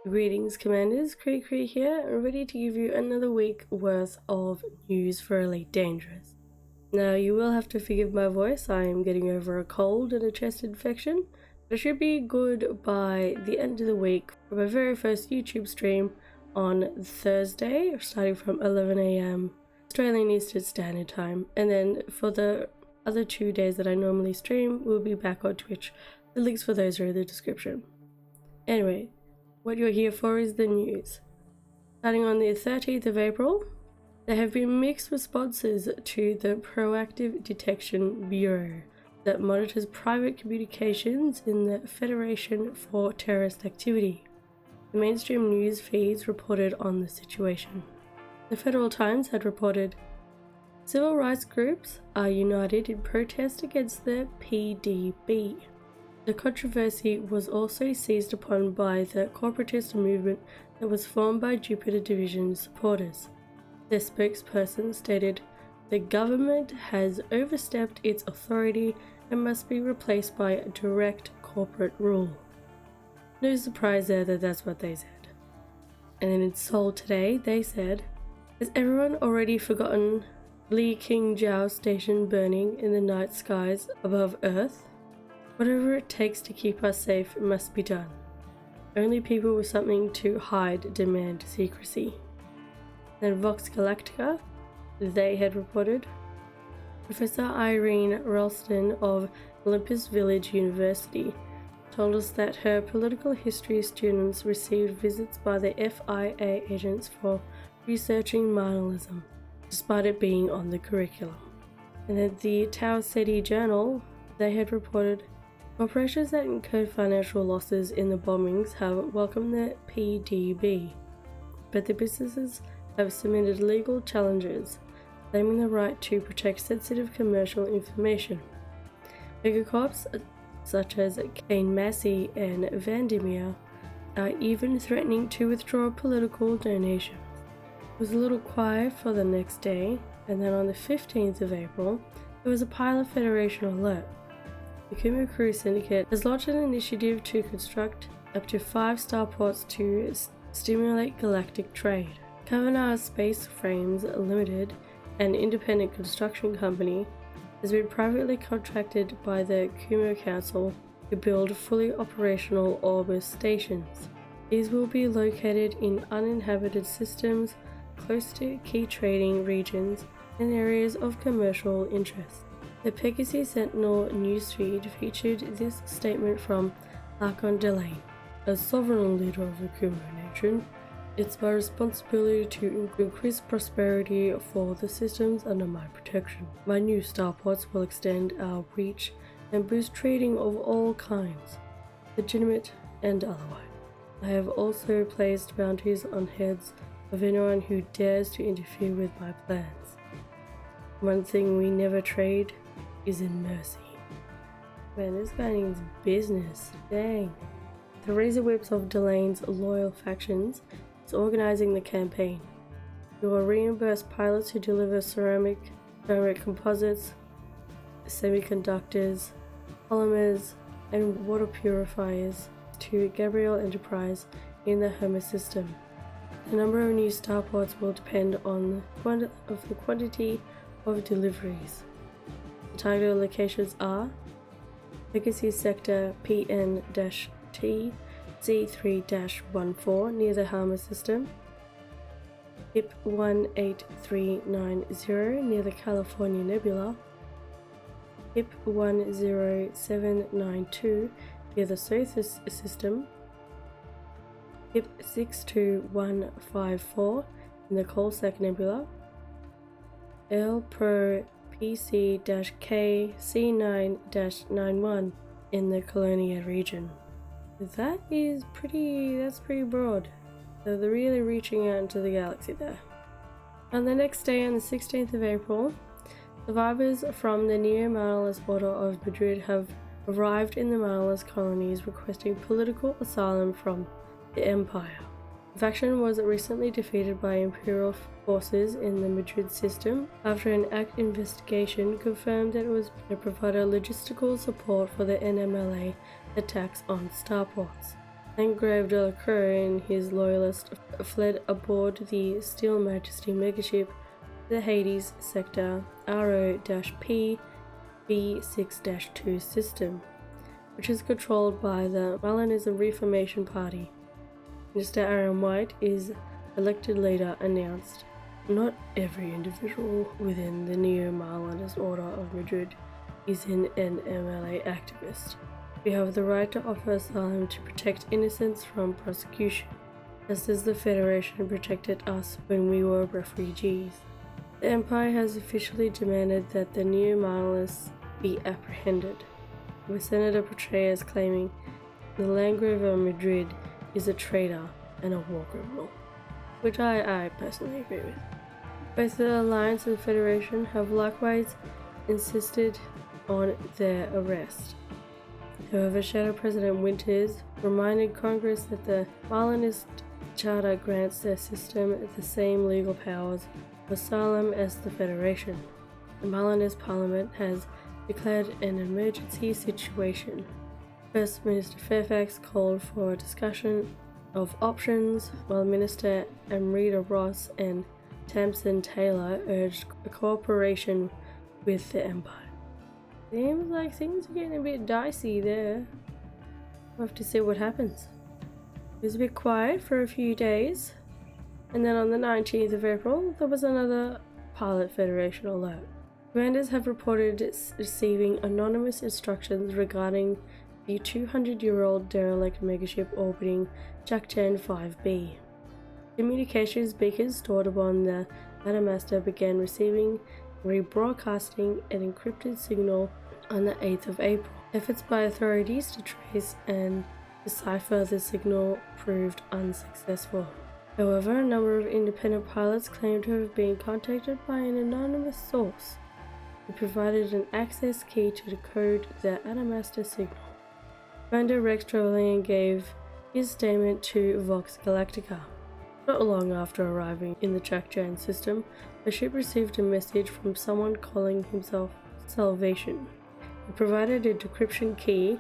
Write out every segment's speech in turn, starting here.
Greetings Commanders, KreeKree here, ready to give you another week worth of news for Elite Dangerous. Now you will have to forgive my voice, I am getting over a cold and a chest infection, but I should be good by the end of the week for my very first YouTube stream on Thursday, starting from 11 AM Australian Eastern Standard Time, and then for the other 2 days that I normally stream, we'll be back on Twitch. The links for those are in the description. Anyway, what you're here for is the news. Starting on the 13th of April, there have been mixed responses to the Proactive Detection Bureau that monitors private communications in the Federation for Terrorist Activity. The mainstream news feeds reported on the situation. The Federal Times had reported, "Civil rights groups are united in protest against the PDB. The controversy was also seized upon by the corporatist movement that was formed by Jupiter Division supporters." The spokesperson stated, "The government has overstepped its authority and must be replaced by a direct corporate rule." No surprise there that that's what they said. And then in Seoul today, they said, "Has everyone already forgotten 𝗕𝗤𝗢𝗢 station burning in the night skies above Earth? Whatever it takes to keep us safe must be done. Only people with something to hide demand secrecy." Then Vox Galactica, they had reported, "Professor Irene Ralston of Olympus Village University told us that her political history students received visits by the FIA agents for researching Marxism, despite it being on the curriculum." And at the 𝗘𝗤𝗨𝗘𝗗 journal, they had reported, "Corporations that incurred financial losses in the bombings have welcomed the PDB, but the businesses have submitted legal challenges, claiming the right to protect sensitive commercial information. Megacorps such as 𝗕𝗤𝗨𝗍𝗓 and Vandermeer are even threatening to withdraw political donations." It was a little quiet for the next day, and then on the 15th of April, there was a pile of Federation alert. The 𝗕𝗤𝗡𝗡 Syndicate has launched an initiative to construct up to 5 starports to stimulate galactic trade. 𝗕𝗏𝗡 Space Frames Limited, an independent construction company, has been privately contracted by the 𝗕𝗏𝗡 Council to build fully operational Orbis stations. These will be located in uninhabited systems close to key trading regions and areas of commercial interest. The Pegasus Sentinel newsfeed featured this statement from Archon Delane, "As sovereign leader of the 𝗕𝗏𝗡 nation, it's my responsibility to increase prosperity for the systems under my protection. My new starports will extend our reach and boost trading of all kinds, legitimate and otherwise. I have also placed bounties on heads of anyone who dares to interfere with my plans. One thing we never trade is in mercy." Man, this guy needs business. Dang. The razor whips of Delane's loyal factions is organizing the campaign. "We will reimburse pilots who deliver ceramic composites, semiconductors, polymers, and water purifiers to Gabriel Enterprise in the Homer system. The number of new starports will depend on the quantity of deliveries. The targeted locations are Pegasus Sector PN-T C3-14 near the Homer system, 𝗕𝗏18390 near the California Nebula, 𝗕𝗏10792 near the Sothis system, 𝗕𝗏62154 in the Coalsack Nebula, 𝗕𝗏𝗡-PC-K C9-91 in the Colonia region." That's pretty broad. So they're really reaching out into the galaxy there. On the next day, on the 16th of April, survivors from the Neo-Marlist Order of Madrid have arrived in the Marlist colonies requesting political asylum from the Empire. The faction was recently defeated by Imperial forces in the Madrid system after an ACT investigation confirmed that it was to provide logistical support for the NMLA attacks on starports. 𝗕𝗤𝗨𝗜𝗠𝗘𝗡𝗖𝗍 and his loyalists fled aboard the Steel Majesty megaship, the Hades sector 𝗕𝗤𝗡𝗡𝗘𝗏 system, which is controlled by the 𝗲𝗏𝗡ism Reformation Party. Mr. Aaron White is elected leader announced. Not every individual within the Neo-Marlinist Order of Madrid is an MLA activist. We have the right to offer asylum to protect innocents from prosecution, just as the Federation protected us when we were refugees. The Empire has officially demanded that the Neo-Marlinists be apprehended, with Senator Petraeus claiming the Landgrave of Madrid is a traitor and a war criminal, which I personally agree with. Both the Alliance and Federation have likewise insisted on their arrest. However, Shadow President Winters reminded Congress that the Marlinist Charter grants their system the same legal powers of asylum as the Federation. The Marlinist Parliament has declared an emergency situation. First Minister Fairfax called for a discussion of options, while Minister Amrita Ross and Tamsin Taylor urged cooperation with the Empire. Seems like things are getting a bit dicey there. We'll have to see what happens. It was a bit quiet for a few days, and then on the 19th of April there was another Pilot Federation alert. Commanders have reported receiving anonymous instructions regarding the 200-year-old derelict megaship orbiting 𝗕𝗏𝗡𝗡𝗘𝗏 5b. Communications beacons stored upon the Adamastor began receiving rebroadcasting an encrypted signal on the 8th of April. Efforts by authorities to trace and decipher the signal proved unsuccessful. However, a number of independent pilots claimed to have been contacted by an anonymous source who provided an access key to decode the Adamastor signal. Commander Rex Trevelyan gave his statement to Vox Galactica. Not long after arriving in the 𝗕𝗏𝗡𝗡𝗘𝗏 system, the ship received a message from someone calling himself Salvation. He provided a decryption key,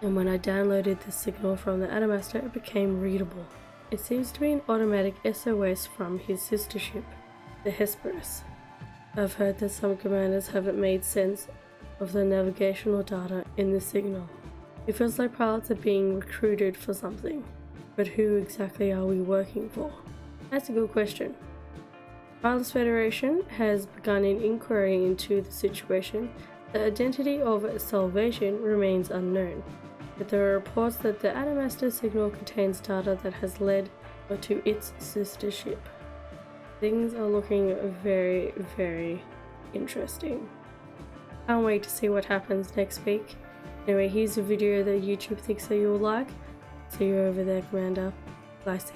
and when I downloaded the signal from the Adamastor, it became readable. It seems to be an automatic SOS from his sister ship, the Hesperus. I've heard that some commanders haven't made sense of the navigational data in the signal. It feels like pilots are being recruited for something, but who exactly are we working for? That's a good question. Pilots Federation has begun an inquiry into the situation. The identity of Salvation remains unknown, but there are reports that the Adamastor signal contains data that has led to its sister ship. Things are looking very, very interesting. Can't wait to see what happens next week. Anyway, here's a video that YouTube thinks that you'll like. See you over there, Commander. Fly safe.